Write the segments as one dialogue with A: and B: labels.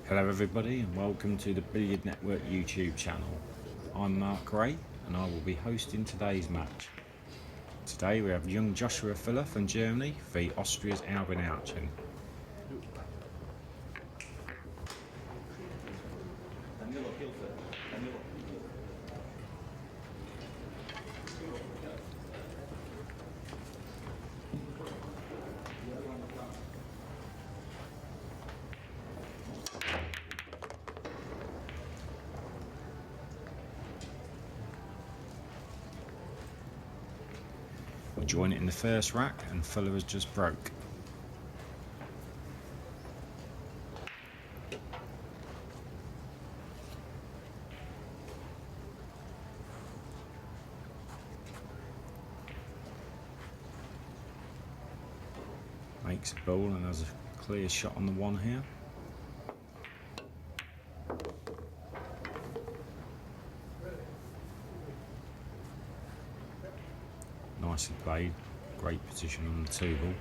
A: Hello everybody and welcome to the Billiard Network YouTube channel. I'm Mark Ray and I will be hosting today's match. Today we have young Joshua Filler from Germany v Austria's Albin OUSCHAN. We'll join it in the first rack and Filler has just broke. Makes a ball and has a clear shot on the one here. Nicely played, great position on the two ball.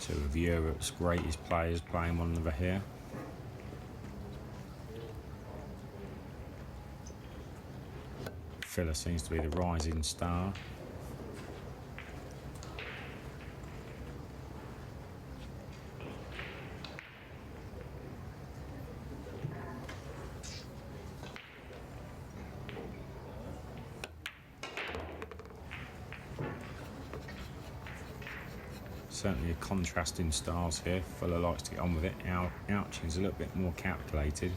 A: Two of Europe's greatest players playing one another here. Filler seems to be the rising star. Certainly a contrast in styles here. Filler likes to get on with it. Ouschan's a little bit more calculated.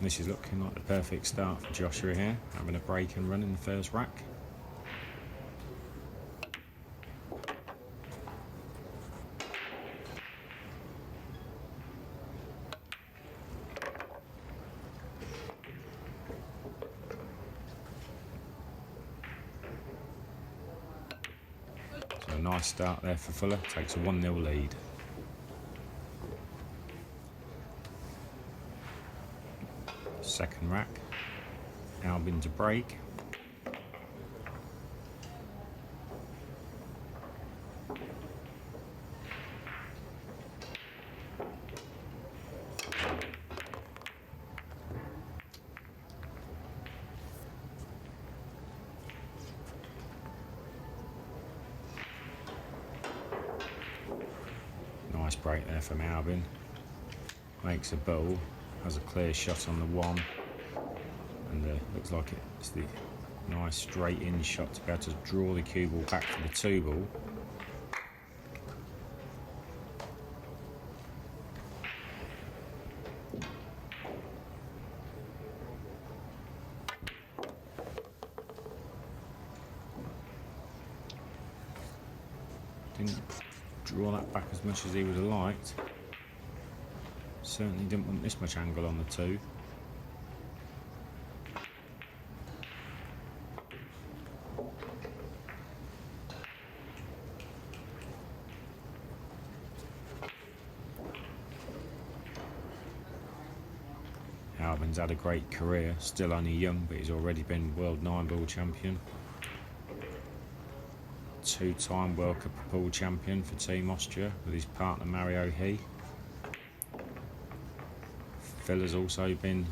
A: This is looking like the perfect start for Joshua here, having a break and run in the first rack. So a nice start there for Filler, takes a 1-0 lead. Second rack, Albin to break. Nice break there from Albin. Makes a ball, has a clear shot on the one, and looks like it's the nice straight in shot to be able to draw the cue ball back to the two ball. Didn't draw that back as much as he would have liked. Certainly didn't want this much angle on the two. Albin's had a great career, still only young, but he's already been World 9-ball champion. Two-time World Cup of Pool champion for Team Austria with his partner Mario He. Filler's also been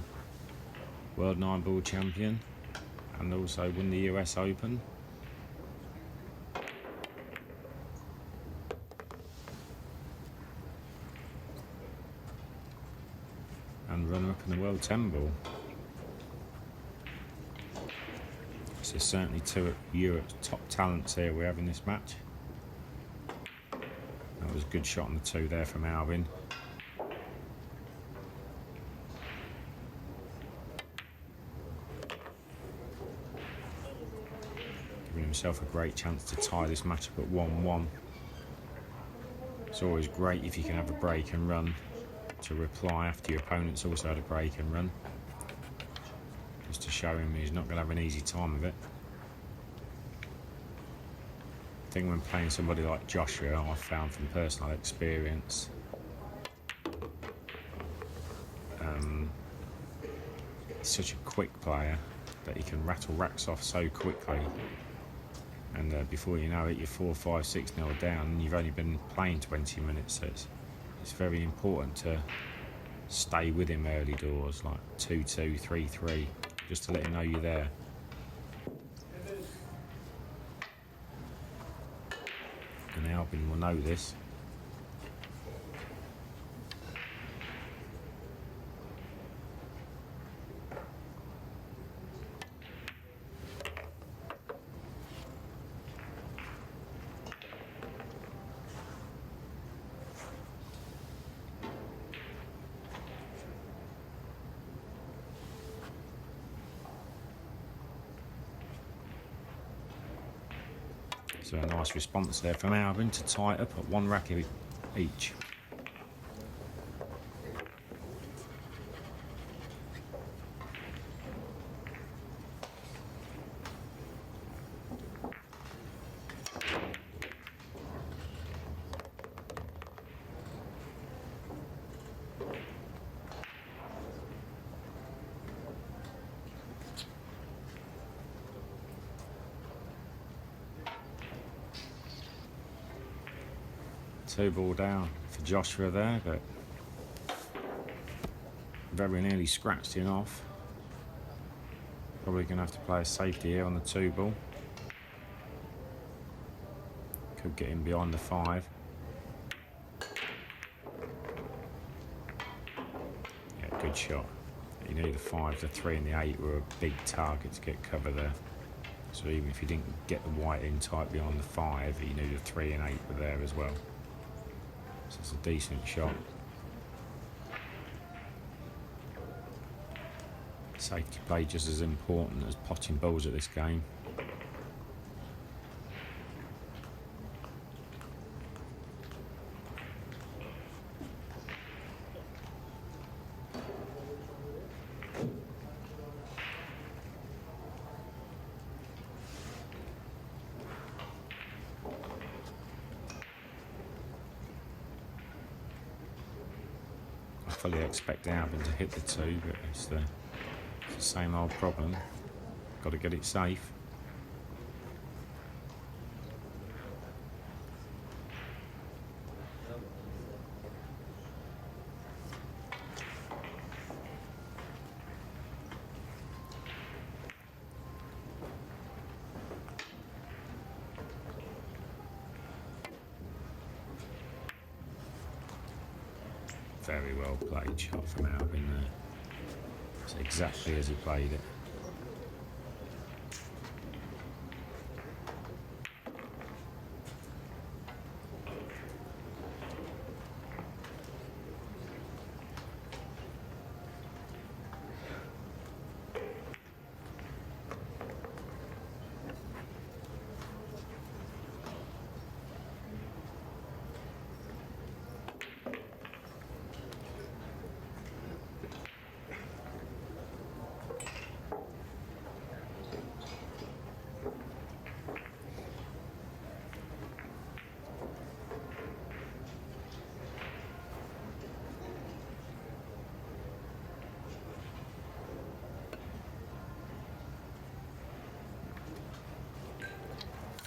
A: World 9-ball champion and also won the US Open. And runner-up in the World 10-ball. So certainly two of Europe's top talents here we have in this match. That was a good shot on the two there from Albin. Giving himself a great chance to tie this match up at 1-1. It's always great if you can have a break and run to reply after your opponent's also had a break and run, just to show him he's not going to have an easy time of it. I think when playing somebody like Joshua, I've found from personal experience, he's such a quick player that he can rattle racks off so quickly, and before you know it, you're 4, 5, 6-0 down, and you've only been playing 20 minutes. So it's very important to stay with him early doors, like 2-2, 3-3, just to let him know you're there. And Albin will know this. So a nice response there from Albin to tie it up at 1 rack each. Two ball down for Joshua there, but very nearly scratched him off. Probably going to have to play a safety here on the 2 ball. Could get him behind the 5. Yeah, good shot. You knew the 5, the 3 and the 8 were a big target to get cover there. So even if you didn't get the white in tight behind the 5, you knew the 3 and 8 were there as well. So it's a decent shot. Safety play just as important as potting balls at this game. I fully expect Albin to hit the 2, but it's the same old problem. Got to get it safe. Very well played shot from Albin there. It's exactly as he played it.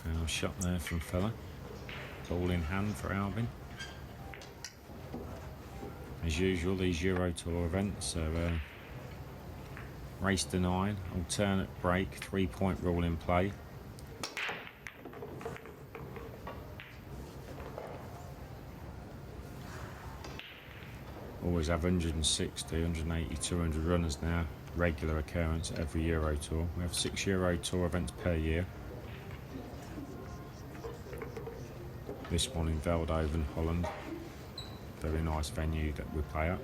A: Final shot there from FILLER. Ball in hand for Albin. As usual, these Eurotour events are race to 9, alternate break, 3-point rule in play. Always have 160, 180, 200 runners now, regular occurrence at every Eurotour. We have 6 Eurotour events per year. This one in Veldhoven, Holland. Very nice venue that we play at.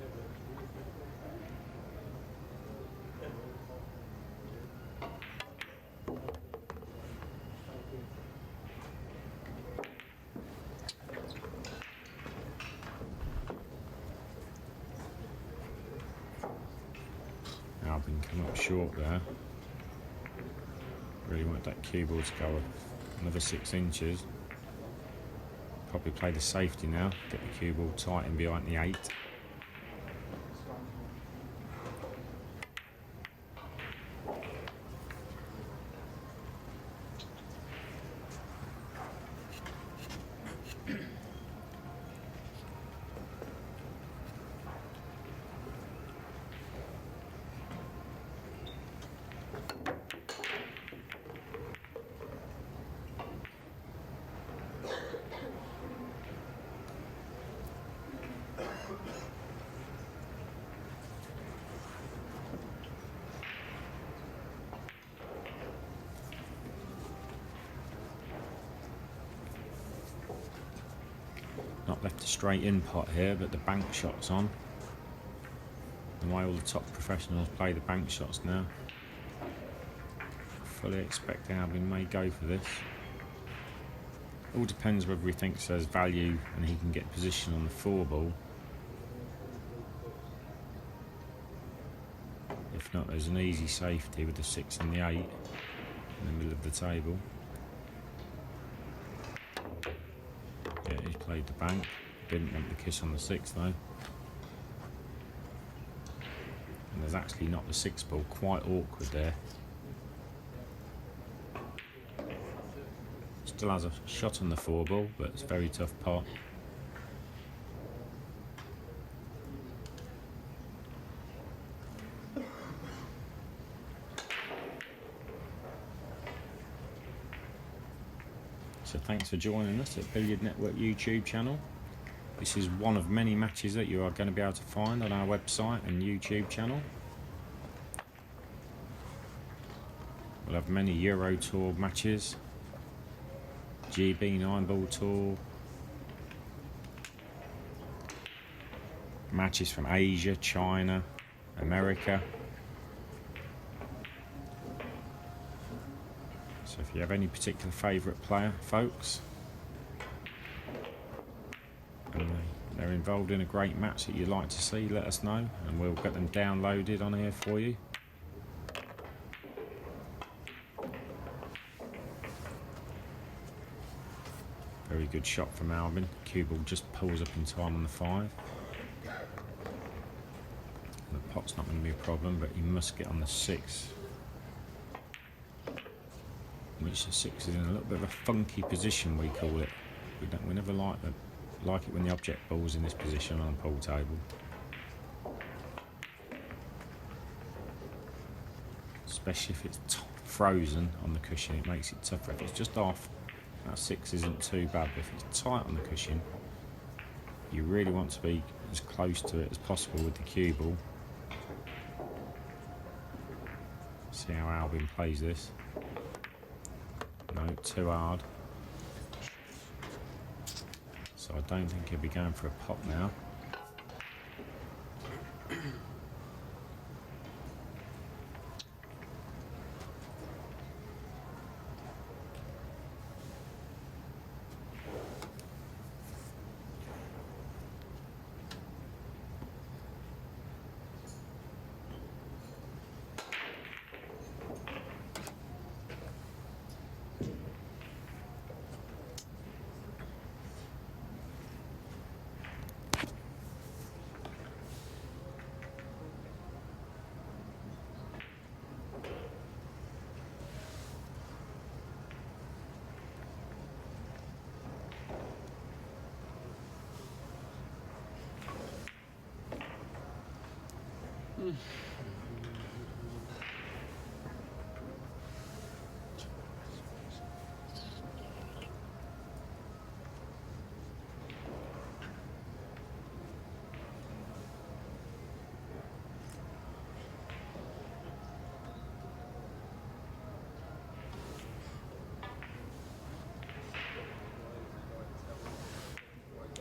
A: up short there. Really want that cue ball to go another 6 inches. Probably play the safety now, get the cue ball tight in behind the 8. Not left a straight in pot here, but the bank shot's on. The way all the top professionals play the bank shots now. Fully expect Albin may go for this. All depends whether he thinks there's value and he can get position on the 4 ball. If not, there's an easy safety with the 6 and the 8 in the middle of the table. Yeah, he's played the bank. Didn't want the kiss on the 6 though. And there's actually not the 6 ball, quite awkward there. Still has a shot on the 4 ball, but it's a very tough pot. So thanks for joining us at Billiard Network YouTube channel. This is one of many matches that you are going to be able to find on our website and YouTube channel. We'll have many Eurotour matches, GB 9-ball tour, matches from Asia, China, America. So if you have any particular favourite player, folks, and they're involved in a great match that you'd like to see, let us know and we'll get them downloaded on here for you. Very good shot from Albin. Cue ball just pulls up in time on the 5. The pot's not going to be a problem, but he must get on the 6. Which the 6 is in a little bit of a funky position, we call it. We never like it when the object ball's in this position on a pool table. Especially if it's frozen on the cushion, it makes it tougher. If it's just off, that 6 isn't too bad, but if it's tight on the cushion, you really want to be as close to it as possible with the cue ball. See how Albin plays this. No, too hard. So I don't think he'll be going for a pot now.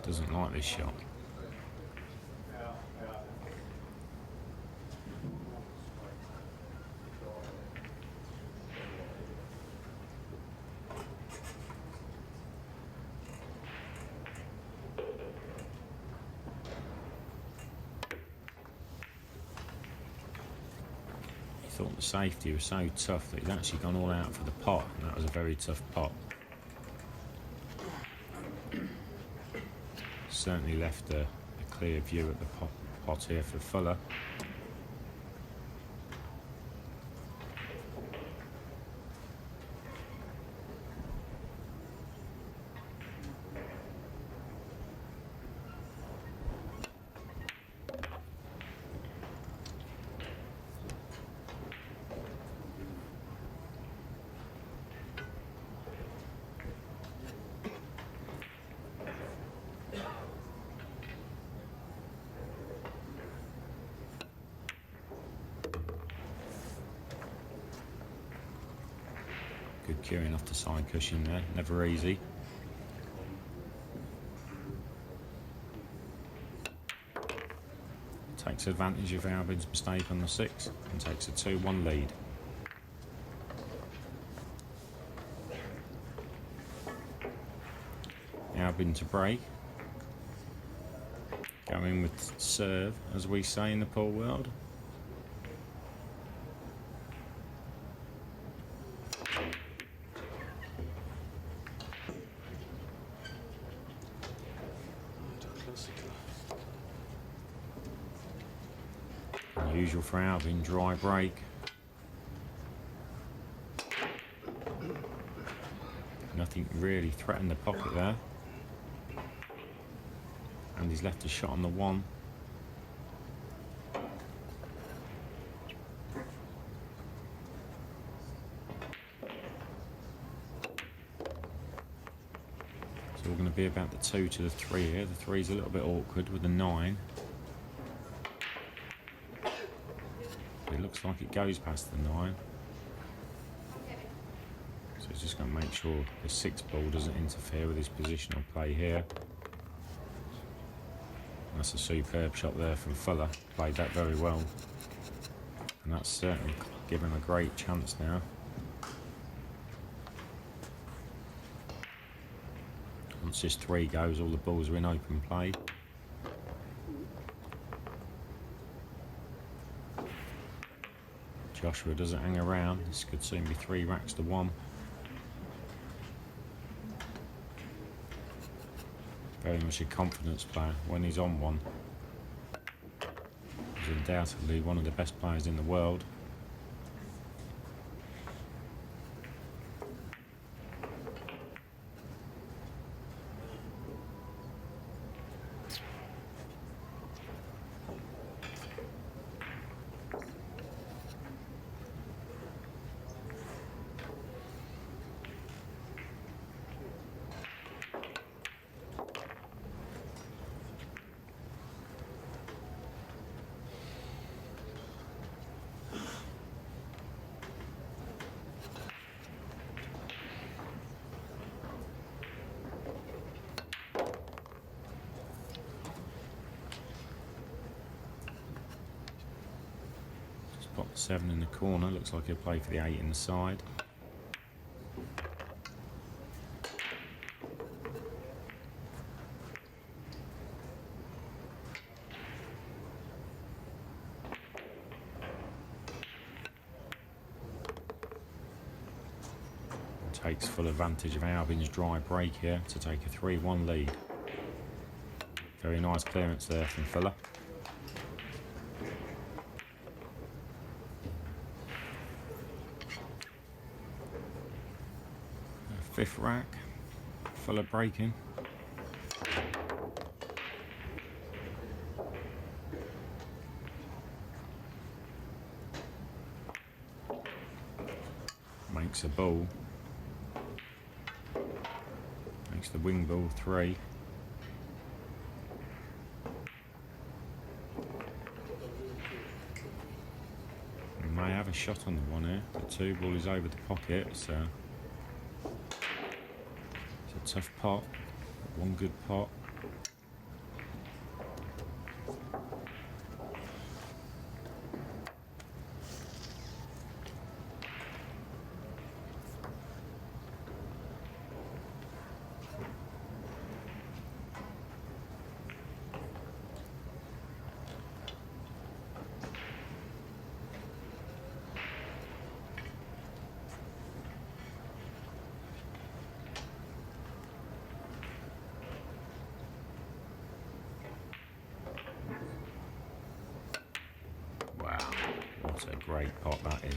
A: Doesn't like this shot. thought the safety was so tough that he'd actually gone all out for the pot, and that was a very tough pot. Certainly left a clear view at the pot here for Fuller. Good cueing off the side cushion there, never easy. Takes advantage of Albin's mistake on the 6 and takes a 2-1 lead. Albin to break. Going with serve, as we say in the pool world. Unusual for Albin, dry break. Nothing really threatened the pocket there. And he's left a shot on the 1. So we're going to be about the 2 to the 3 here. The 3's a little bit awkward with the 9. It looks like it goes past the 9. So he's just going to make sure the 6 ball doesn't interfere with his positional play here. That's a superb shot there from Fuller. Played that very well. And that's certainly given a great chance now. Once this 3 goes, all the balls are in open play. Joshua doesn't hang around. This could soon be 3 racks to 1. Very much a confidence player when he's on one. He's undoubtedly one of the best players in the world. Pop the 7 in the corner, looks like he'll play for the 8 in the side. Takes full advantage of Albin's dry break here to take a 3-1 lead. Very nice clearance there from Fuller. 5th rack, Fuller breaking. Makes a ball. Makes the wing ball 3. We may have a shot on the 1 here. The 2 ball is over the pocket, so it's a tough pot. 1 good pot. great pot that is.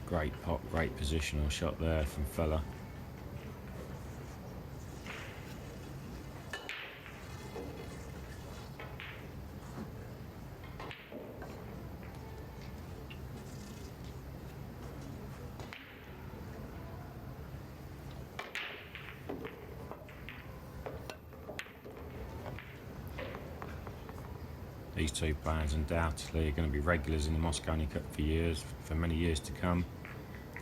A: Great pot, great positional shot there from FILLER. These two players undoubtedly are going to be regulars in the Mosconi Cup for many years to come.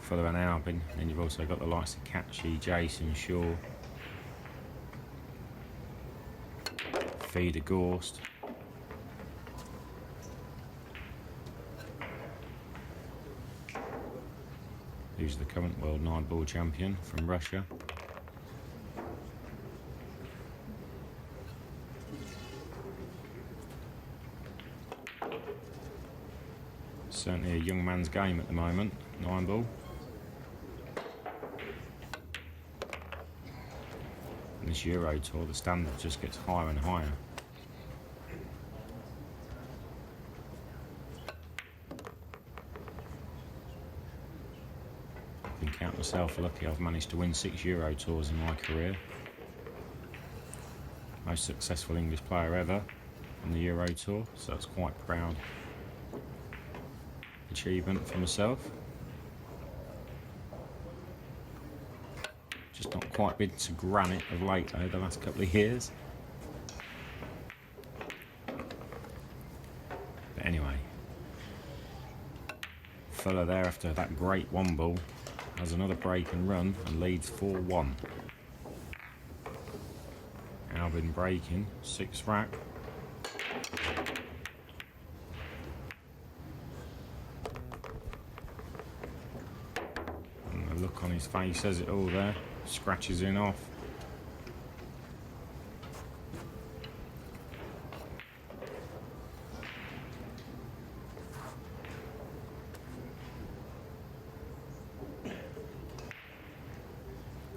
A: FILLER and Albin. And then you've also got the likes of Catchy, Jason, Shaw, Feeder, Gorst. Who's the current world 9-ball champion from Russia. Certainly a young man's game at the moment, 9-ball. In this Eurotour, the standard just gets higher and higher. I can count myself lucky. I've managed to win 6 Eurotours in my career. Most successful English player ever in the Eurotour, so it's quite proud achievement for myself. Just not quite been to granite of late though, the last couple of years. But anyway, FILLER there after that great 1-ball has another break and run and leads 4-1. Albin breaking, 6th rack. And the look on his face says it all there. Scratches in off.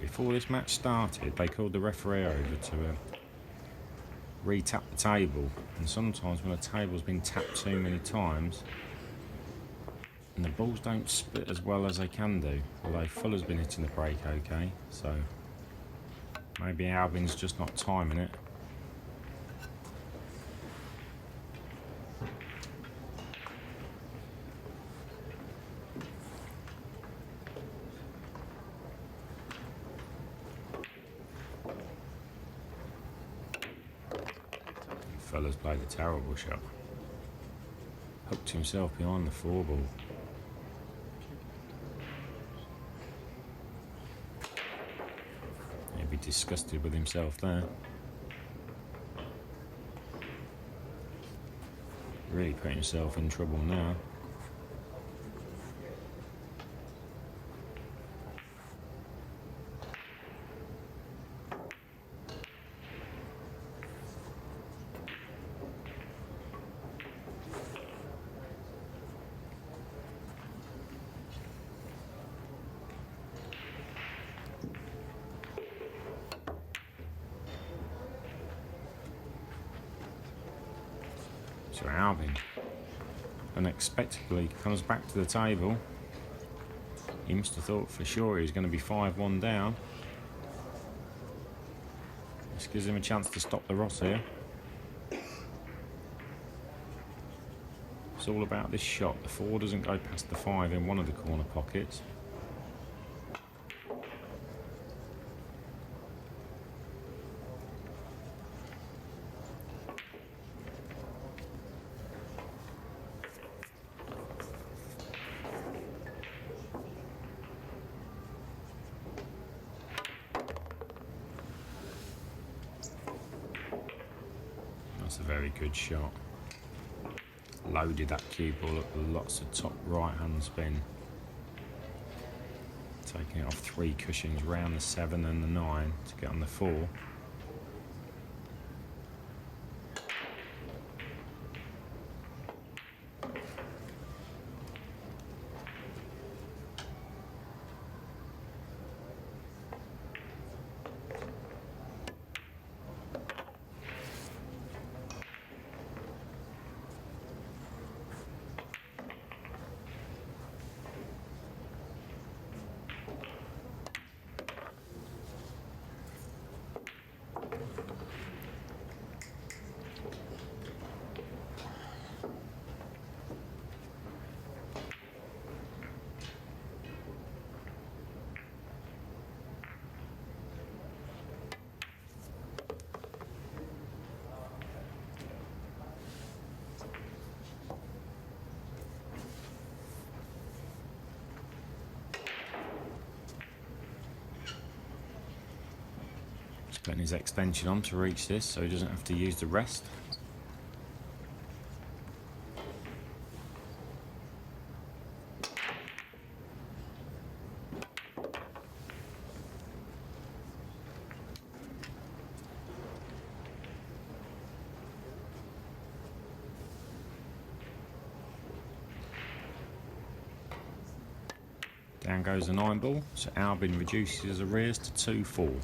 A: Before this match started, they called the referee over to re-tap the table, and sometimes when a table's been tapped too many times and the balls don't split as well as they can do, although FILLER's been hitting the break okay, so maybe Albin's just not timing it. FILLER's played a terrible shot. Hooked himself behind the 4-ball. He'd be disgusted with himself there. Really putting himself in trouble now. So Albin unexpectedly comes back to the table. He must have thought for sure he was going to be 5-1 down. This gives him a chance to stop the Ross here. It's all about this shot. The 4 doesn't go past the 5 in one of the corner pockets. That's a very good shot. Loaded that cue ball up with lots of top right hand spin. Taking it off 3 cushions round the 7 and the 9 to get on the 4. Just putting his extension on to reach this so he doesn't have to use the rest. Down goes the 9 ball, so Albin reduces his arrears to 2-4.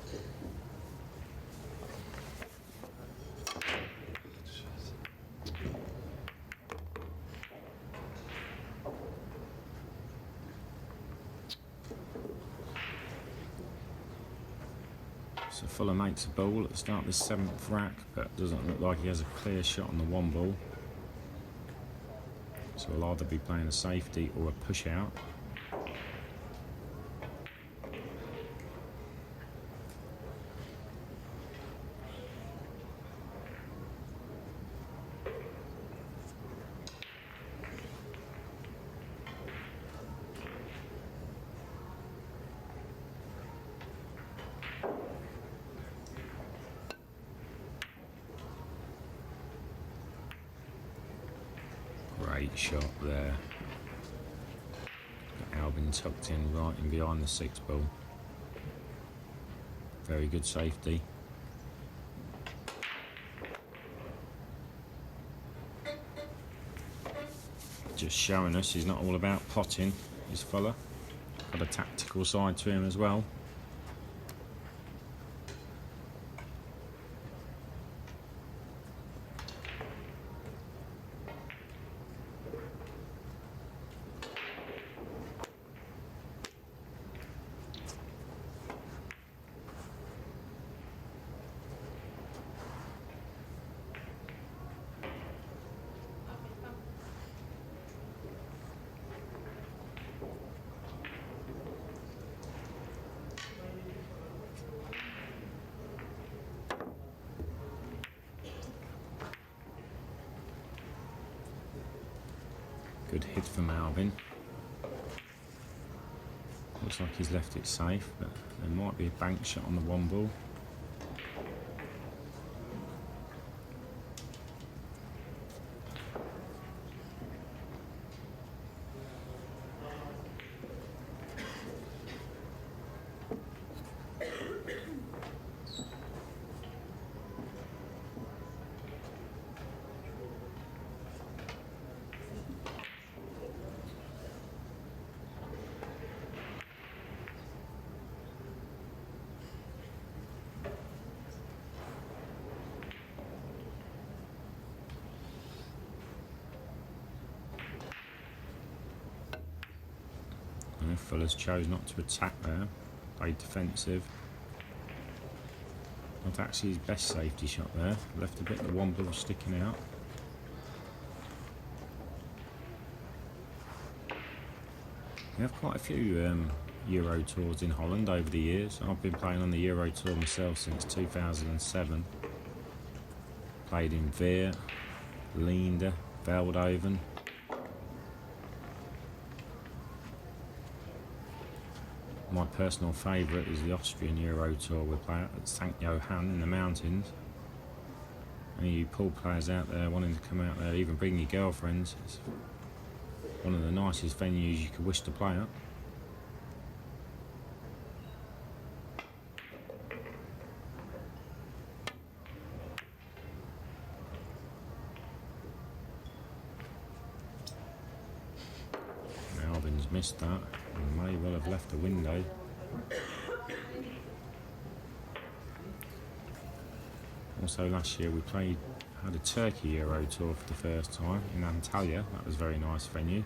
A: So Fuller makes a ball at the start of the 7th rack, but doesn't look like he has a clear shot on the 1 ball. So he'll either be playing a safety or a push out. Great shot there. Got Albin tucked in right in behind the 6 ball. Very good safety. Just showing us he's not all about potting, is Fuller. Got a tactical side to him as well. Good hit from Albin. Looks like he's left it safe, but there might be a bank shot on the 1 ball. Fuller's chose not to attack there, played defensive. Not actually his best safety shot there, left a bit of the 1 ball sticking out. We have quite a few Euro tours in Holland over the years. I've been playing on the Euro tour myself since 2007. Played in Veer, Leende, Veldhoven. My personal favourite is the Austrian Euro Tour we play at St. Johann in the mountains. Any of you pool players out there wanting to come out there, even bring your girlfriends, it's one of the nicest venues you could wish to play at. Albin's missed that and may well have left a window. Also last year we had a Turkey Euro Tour for the first time in Antalya. That was a very nice venue.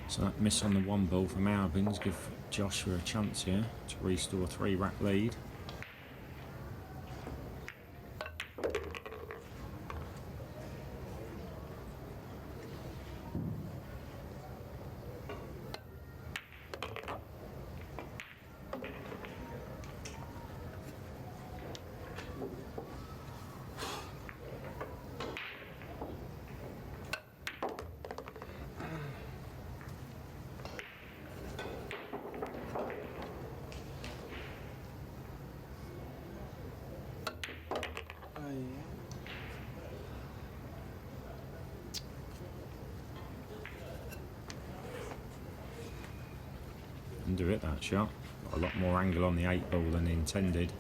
A: So that miss on the 1 ball from Albin's give Joshua a chance here to restore 3 rack lead. Under it, that shot. Got a lot more angle on the 8 ball than intended.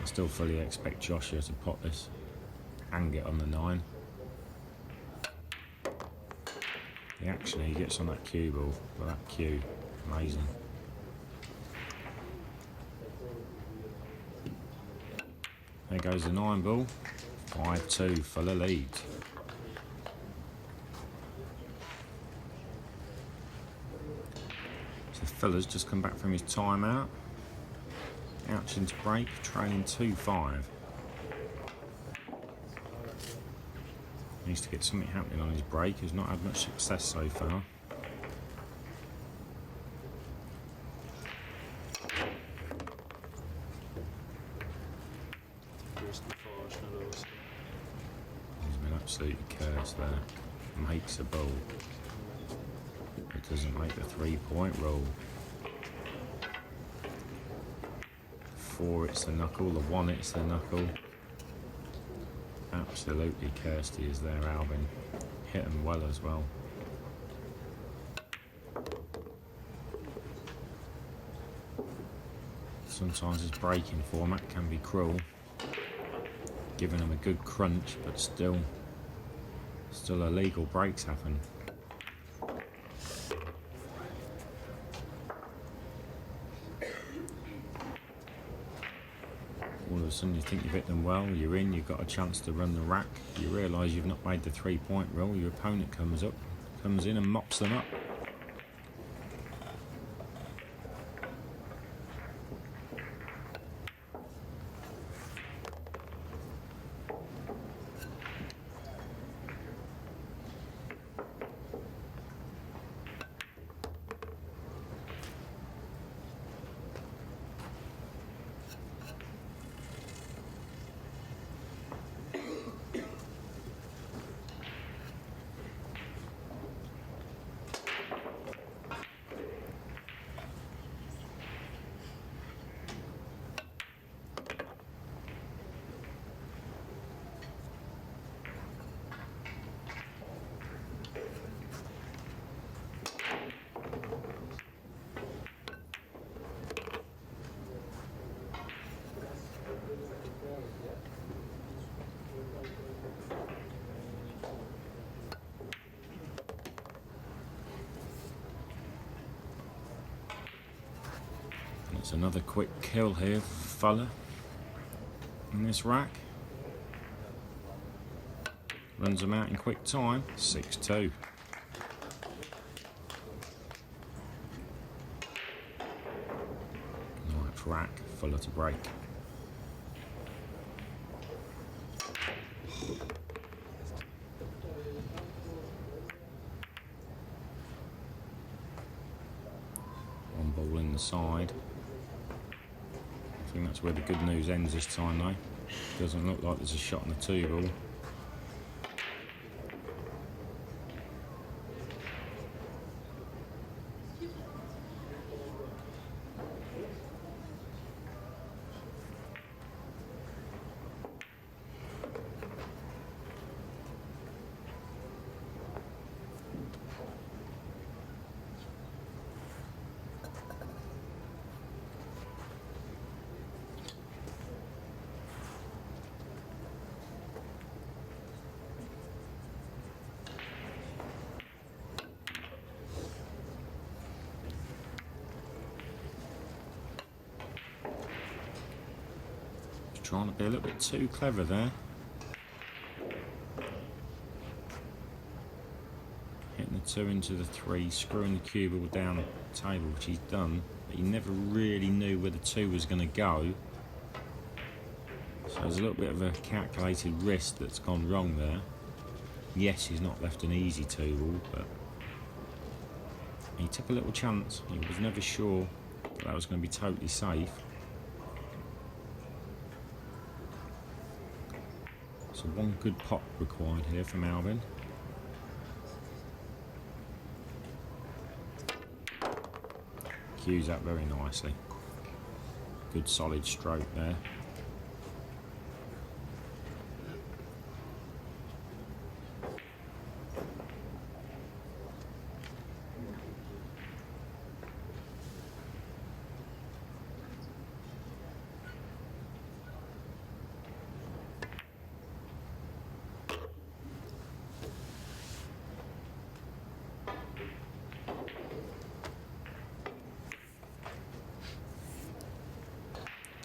A: I still fully expect Joshua to pot this and get on the 9. The action he gets on that cue ball, well, that cue, amazing. There goes the 9 ball. 5-2, Fuller leads. So Fuller's just come back from his timeout. Ouschan to break, trailing 2-5. Needs to get something happening on his break. He's not had much success so far. He's been absolutely cursed there. Makes a ball, but doesn't make the 3-point roll. 4 hits the knuckle, the 1 hits the knuckle. Absolutely cursed he is there, Albin. Hit him well as well. Sometimes his breaking format can be cruel, giving him a good crunch, but still illegal breaks happen. All of a sudden you think you've hit them well, you're in, you've got a chance to run the rack, you realise you've not made the 3-point roll, your opponent comes in and mops them up. It's another quick kill here for Fuller in this rack. Runs them out in quick time, 6-2. Nice rack, Fuller to break. One ball in the side. I think that's where the good news ends this time though. Doesn't look like there's a shot on the 2 ball. Trying to be a little bit too clever there. Hitting the 2 into the 3, screwing the cue ball down the table, which he's done, but he never really knew where the 2 was going to go. So there's a little bit of a calculated risk that's gone wrong there. Yes, he's not left an easy 2 ball, but he took a little chance. He was never sure that was going to be totally safe. So one good pot required here from Albin. Cues up very nicely. Good solid stroke there.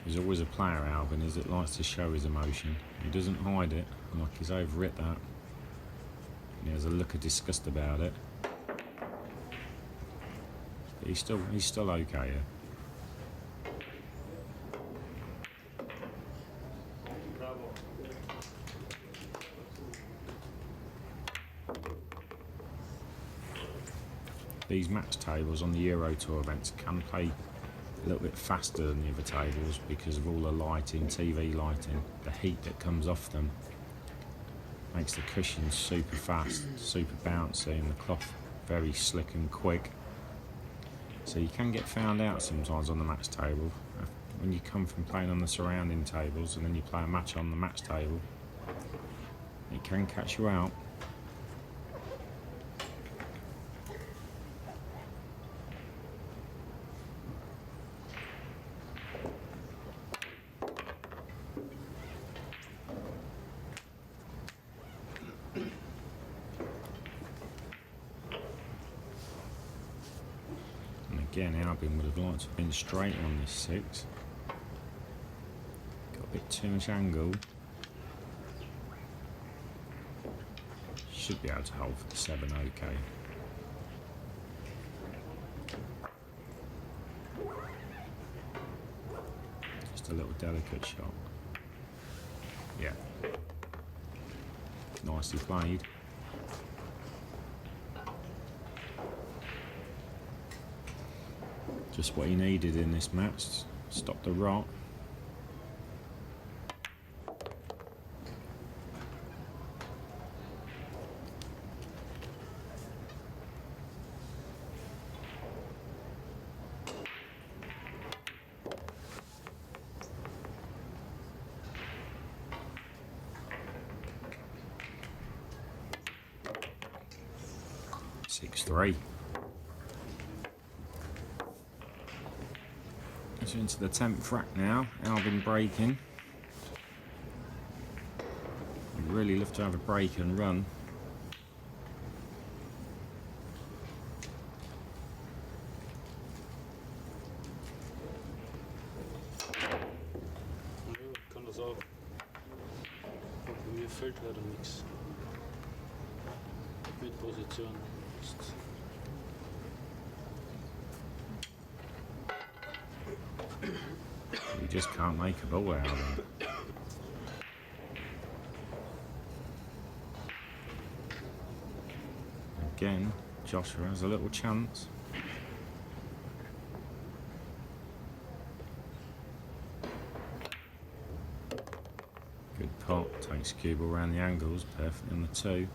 A: There's always a player, Albin, is that likes to show his emotion. He doesn't hide it, like he's over it that. He has a look of disgust about it. But he's still okay here. These match tables on the Eurotour events can play a little bit faster than the other tables because of all the lighting, TV lighting, the heat that comes off them makes the cushions super fast, super bouncy, and the cloth very slick and quick. So you can get found out sometimes on the match table. When you come from playing on the surrounding tables and then you play a match on the match table, it can catch you out. Again, Albin would have liked to have been straight on this 6. Got a bit too much angle. Should be able to hold for the 7 okay. Just a little delicate shot. Yeah. Nicely played. Just what he needed in this match. Stop the rot. Six-3. Into the 10th rack now, Albin breaking. I'd really love to have a break and run.
B: Ich kann das auch. Mir fällt leider nichts. Mit Position.
A: You just can't make a ball out of it. Again, Joshua has a little chance. Good pot, takes cue ball around the angles, perfect on the 2.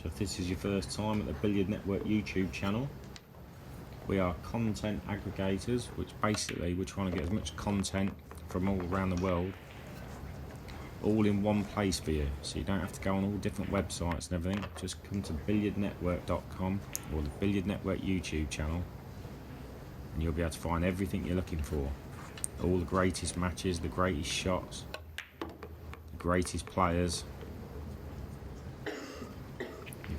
A: If this is your first time at the Billiard Network YouTube channel, we are content aggregators, which basically we're trying to get as much content from all around the world all in one place for you, so you don't have to go on all different websites and everything. Just come to billiardnetwork.com or the Billiard Network YouTube channel and you'll be able to find everything you're looking for. All the greatest matches, the greatest shots, the greatest players,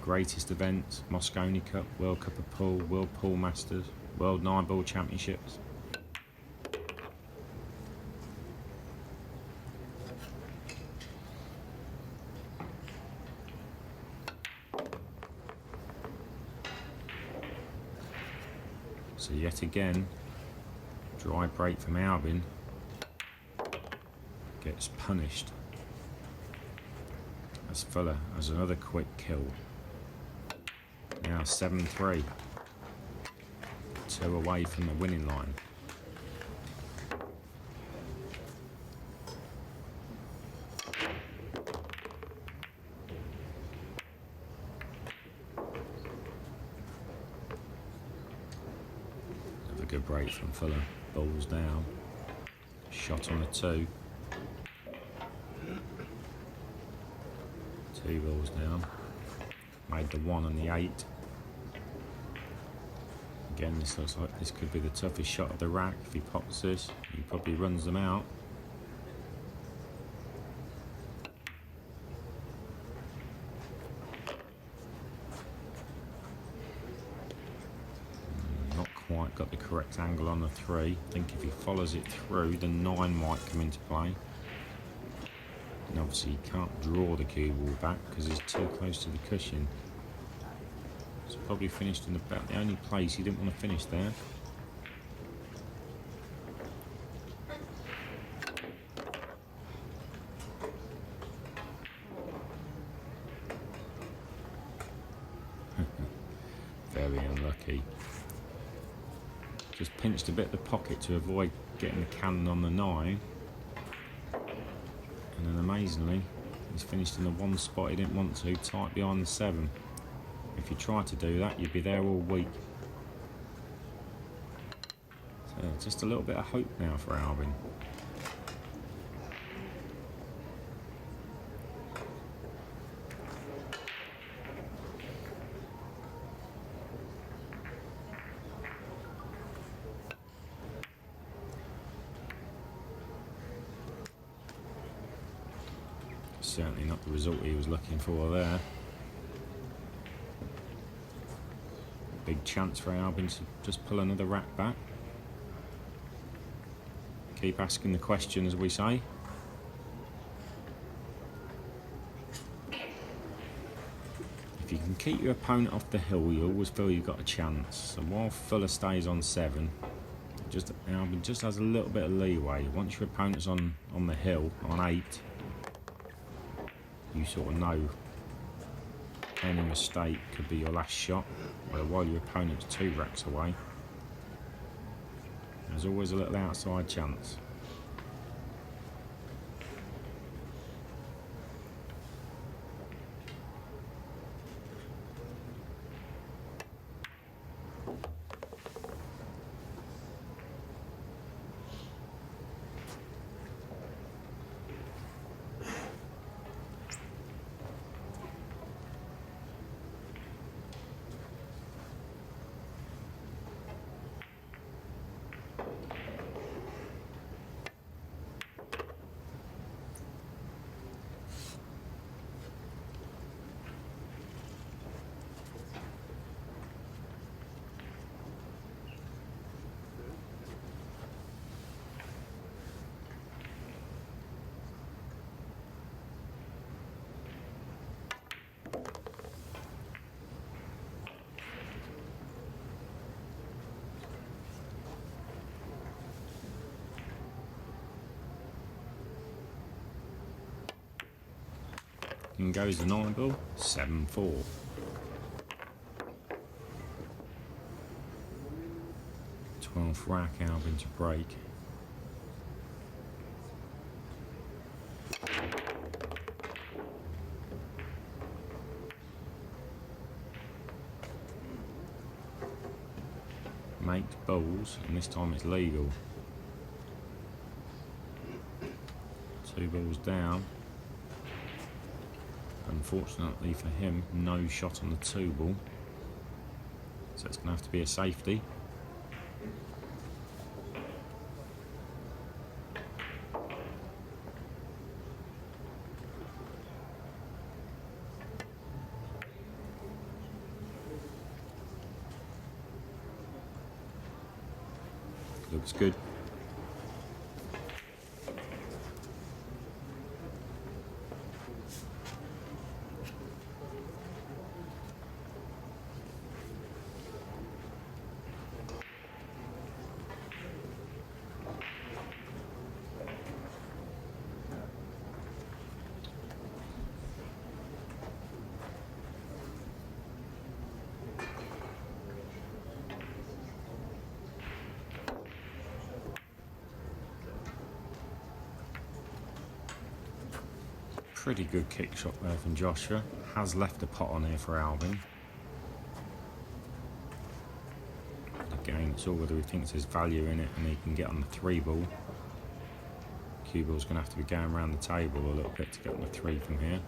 A: greatest events, Mosconi Cup, World Cup of Pool, World Pool Masters, World 9-Ball Championships. So yet again, dry break from Albin gets punished as Filler has another quick kill. Now 7-3, 2 away from the winning line. Have a good break from Filler, balls down, shot on the 2. 2 balls down, made the 1 and the 8. Again, this looks like this could be the toughest shot of the rack. If he pots this, he probably runs them out. got the correct angle on the 3. I think if he follows it through, the 9 might come into play. And obviously he can't draw the cue ball back because he's too close to the cushion. So probably finished in about the only place he didn't want to finish there. Very unlucky. Just pinched a bit of the pocket to avoid getting the cannon on the 9. And then amazingly, he's finished in the one spot he didn't want to, tight behind the 7. If you tried to do that, you'd be there all week. So just a little bit of hope now for Albin. Certainly not the result he was looking for there. Big chance for Albin to just pull another rack back. Keep asking the question, as we say. If you can keep your opponent off the hill, you always feel you've got a chance. So while Fuller stays on 7, Albin just has a little bit of leeway. Once your opponent's on the hill, on 8, you sort of know any mistake could be your last shot, where while your opponent's 2 racks away, there's always a little outside chance. In goes the 9 ball, 7-4. Twelfth rack, Albin to break. Makes balls, and this time it's legal. 2 balls down. Unfortunately for him, no shot on the 2 ball, so it's going to have to be a safety. Looks good. Pretty good kick shot there from Joshua. Has left a pot on here for Albin. Again, it's all whether he thinks there's value in it and he can get on the 3 ball. Cue ball's going to have to be going around the table a little bit to get on the 3 from here.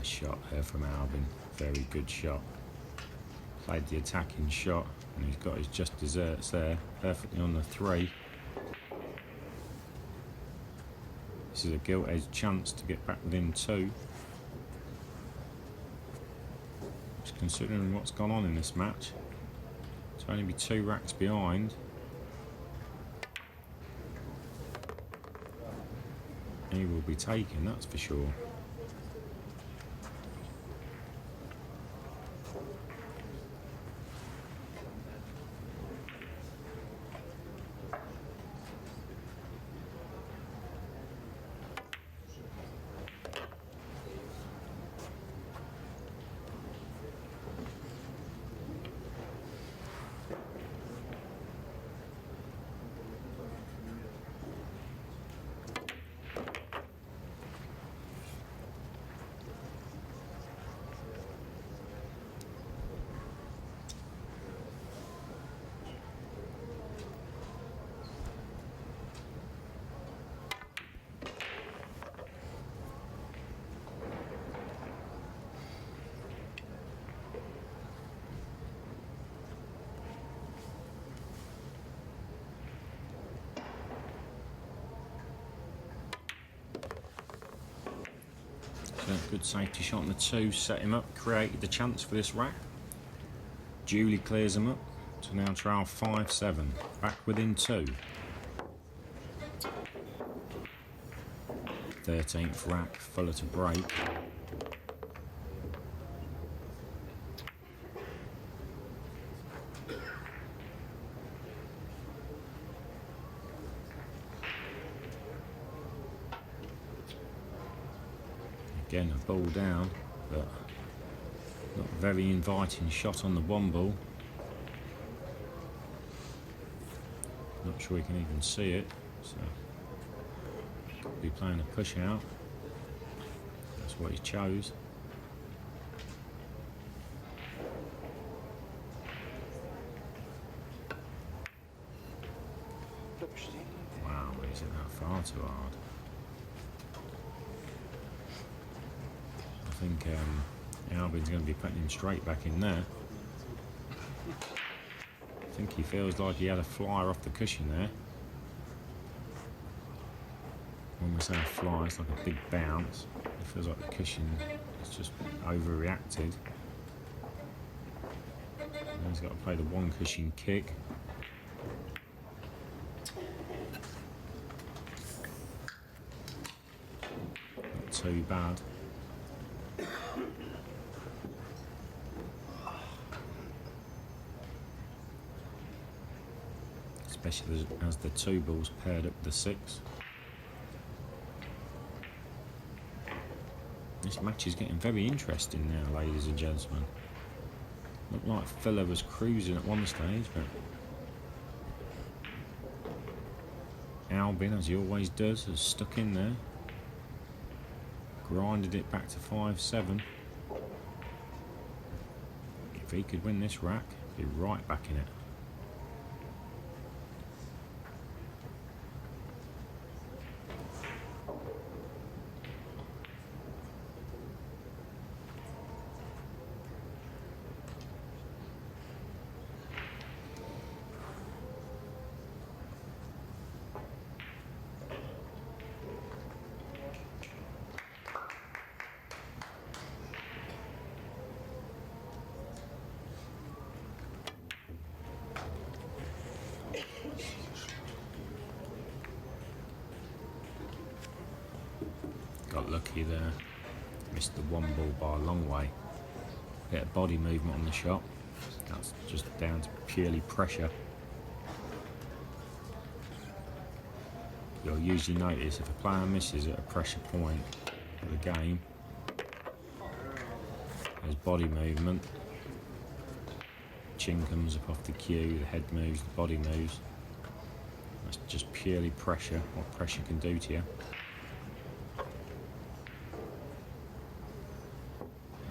A: Nice shot there from Albin. Very good shot. Played the attacking shot, and he's got his just desserts there, perfectly on the 3. This is a gilt-edged chance to get back within 2. Just considering what's gone on in this match, to only be 2 racks behind. He will be taken, that's for sure. So good safety shot on the 2, set him up, created the chance for this rack. Duly clears him up to now trail 5-7, back within 2. 13th rack, Fuller to break. Again, a ball down, but not a very inviting shot on the 1 ball. Not sure he can even see it, so could be playing a push out. That's what he chose. Wow, he's hit that far too hard. I think Albin's going to be putting him straight back in there. I think he feels like he had a flyer off the cushion there. When we say a flyer, it's like a big bounce. It feels like the cushion has just overreacted. And he's got to play the 1 cushion kick. Not too bad. Especially as the 2 balls paired up the 6. This match is getting very interesting now, ladies and gentlemen. Looked like Filler was cruising at one stage, but Albin, as he always does, has stuck in there. Grinded it back to 5-7. If he could win this rack, he'd be right back in it. Got lucky there, missed the 1 ball by a long way. Bit of body movement on the shot, that's just down to purely pressure. You'll usually notice if a player misses at a pressure point of the game, there's body movement, chin comes up off the cue, the head moves, the body moves. That's just purely pressure, what pressure can do to you.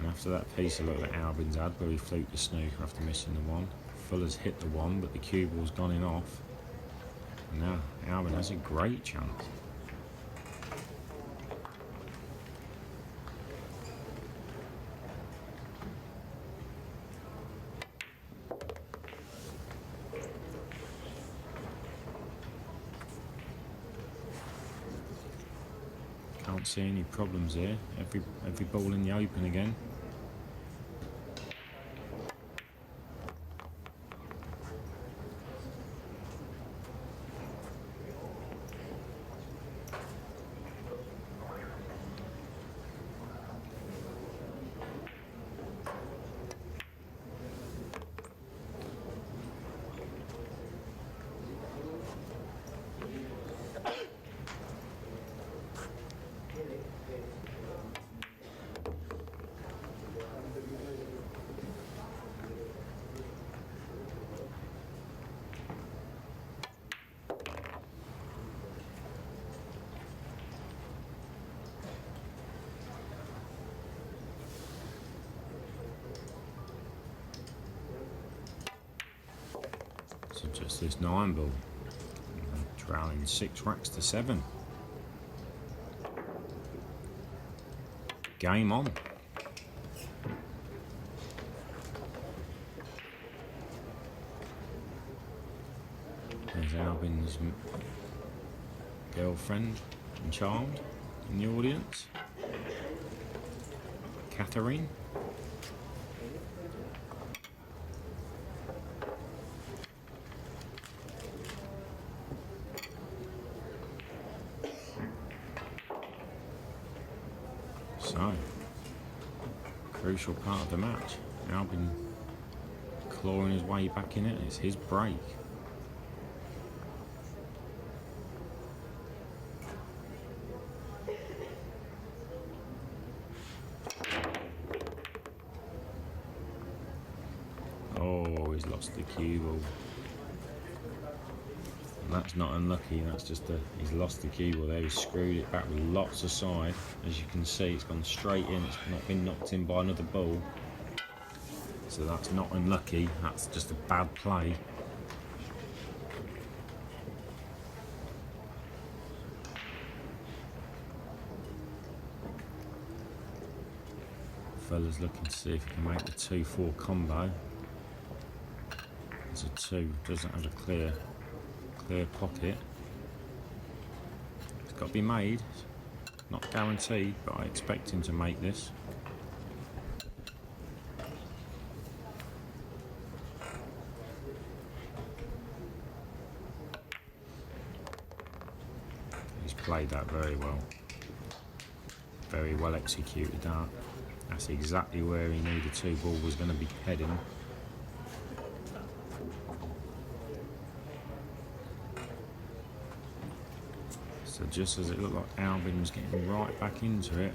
A: After that piece of luck that Albin's had, where he fluked the snooker after missing the 1, Fuller's hit the 1, but the cue ball's gone in off. And now Albin has a great chance. Can't see any problems here. Every ball in the open again. So just this 9 ball. Trailing 6 racks to 7. Game on. There's Albin's girlfriend and child in the audience. Catherine. So, crucial part of the match. Albin clawing his way back in it. It's his break. Oh, he's lost the cue ball. And that's not unlucky, that's just he's lost the cue ball there. He's screwed it back with lots of side. As you can see, it's gone straight in. It's not been knocked in by another ball. So that's not unlucky, that's just a bad play. Fella's looking to see if he can make the 2-4 combo. There's a 2, doesn't have a clear pocket. It's got to be made. Not guaranteed, but I expect him to make this. He's played that very well. Very well executed that. That's exactly where he knew the 2 ball was going to be heading. So just as it looked like Albin was getting right back into it,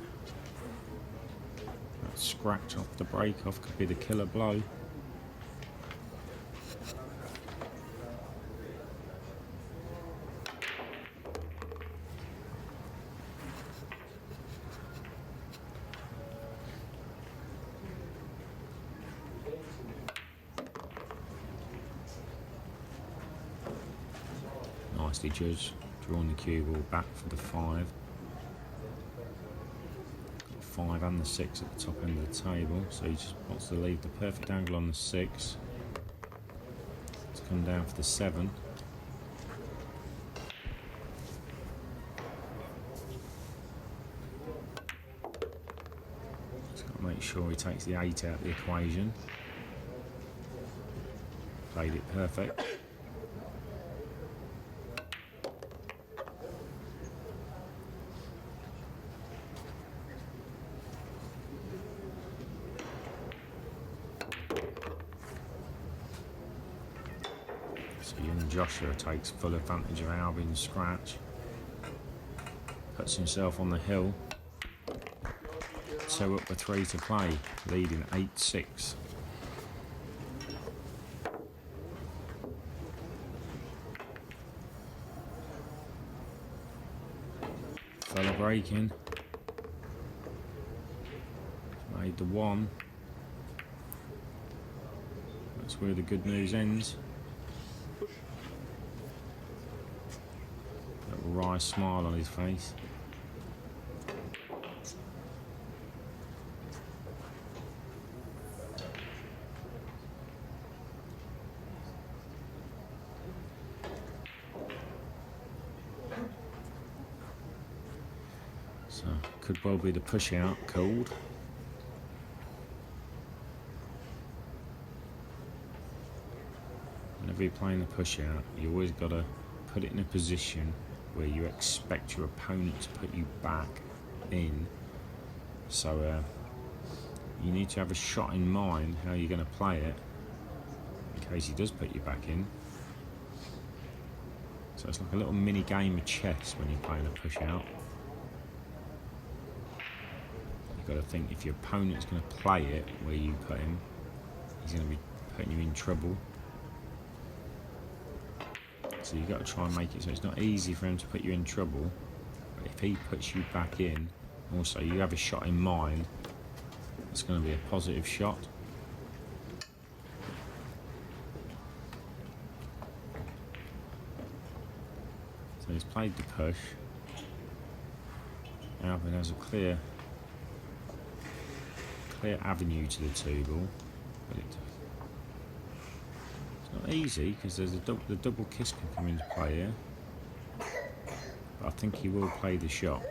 A: that scratch off the break off could be the killer blow. Nicely judged. Drawing the cue ball back for the 5. Got 5 and the 6 at the top end of the table, so he just wants to leave the perfect angle on the 6. To come down for the 7. Just got to make sure he takes the 8 out of the equation. Played it perfect. So young Joshua takes full advantage of Albin's scratch. Puts himself on the hill. 2 up with 3 to play, leading 8-6. Fella breaking. Made the 1. That's where the good news ends. Little wry smile on his face. So could well be the push out called. Whenever you're playing the push out, you always got to put it in a position where you expect your opponent to put you back in. So you need to have a shot in mind how you're going to play it in case he does put you back in. So it's like a little mini game of chess when you're playing a push out. You've got to think if your opponent's going to play it where you put him, he's going to be putting you in trouble. So you've got to try and make it so it's not easy for him to put you in trouble, but if he puts you back in, also you have a shot in mind, it's going to be a positive shot. So he's played the push. Albin has a clear avenue to the 2-ball, but it's not easy because there's the double kiss can come into play here. But I think he will play the shot.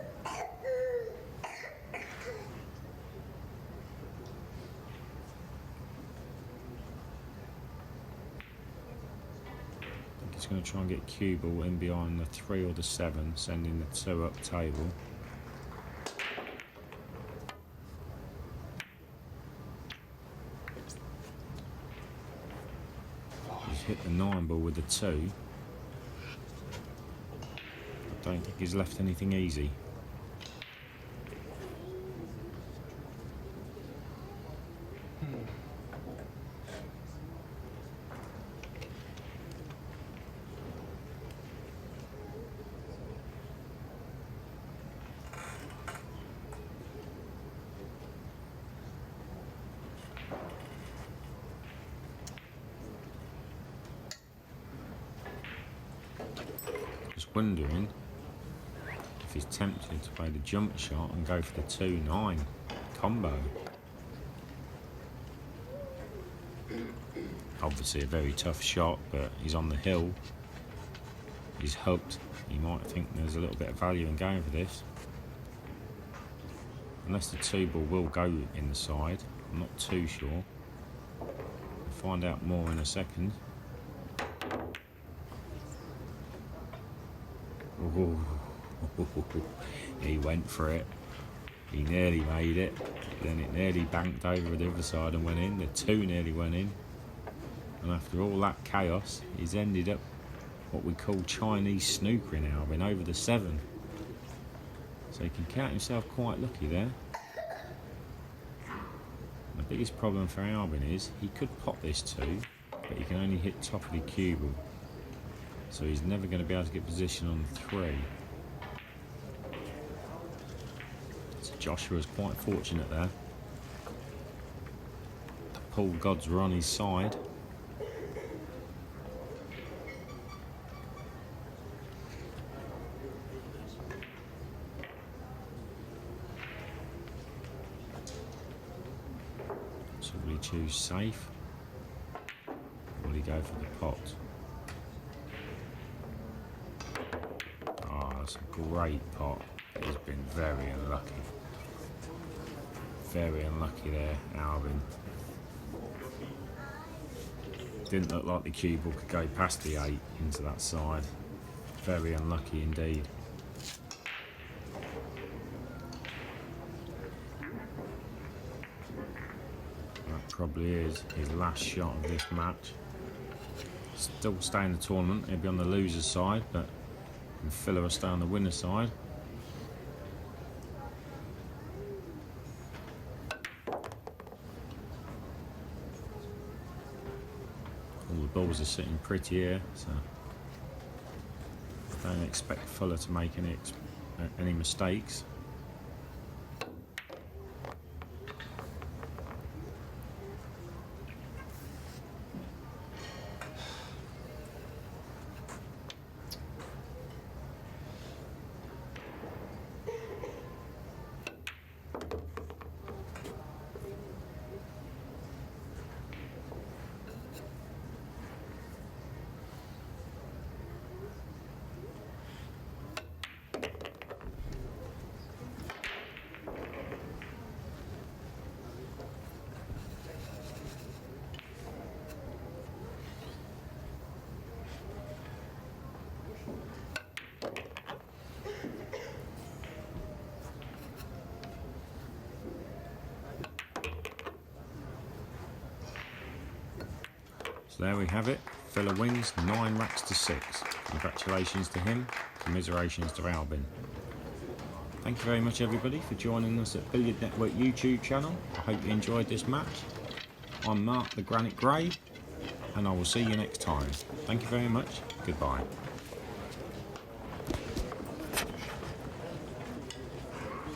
A: He's going to try and get cue ball in behind the 3 or the 7, sending the 2 up table. He's hit the 9 ball with the 2. I don't think he's left anything easy. Just wondering if he's tempted to play the jump shot and go for the 2-9 combo. Obviously a very tough shot, but he's on the hill. He's hooked. You might think there's a little bit of value in going for this. Unless the 2-ball will go in the side. I'm not too sure. We'll find out more in a second. Ooh. He went for it. He nearly made it. Then it nearly banked over the other side and went in. The 2 nearly went in. And after all that chaos, he's ended up what we call Chinese snookering Albin over the 7. So he can count himself quite lucky there. The biggest problem for Albin is he could pop this 2, but he can only hit top of the cue ball. So he's never going to be able to get position on the 3. So Joshua's quite fortunate there. The pool gods were on his side. So will he choose safe? Or will he go for the pot? That's a great pot. He's been very unlucky. Very unlucky there, Albin. Didn't look like the cue ball could go past the 8 into that side. Very unlucky indeed. That probably is his last shot of this match. Still stay in the tournament. He'll be on the loser's side, but FILLER will stay on the winner's side. All the balls are sitting pretty here, so I don't expect FILLER to make any mistakes. So there we have it. Filler wins 9 racks to 6. Congratulations to him. Commiserations to Albin. Thank you very much everybody for joining us at Billiard Network YouTube channel. I hope you enjoyed this match. I'm Mark the Granite Grey, and I will see you next time. Thank you very much. Goodbye.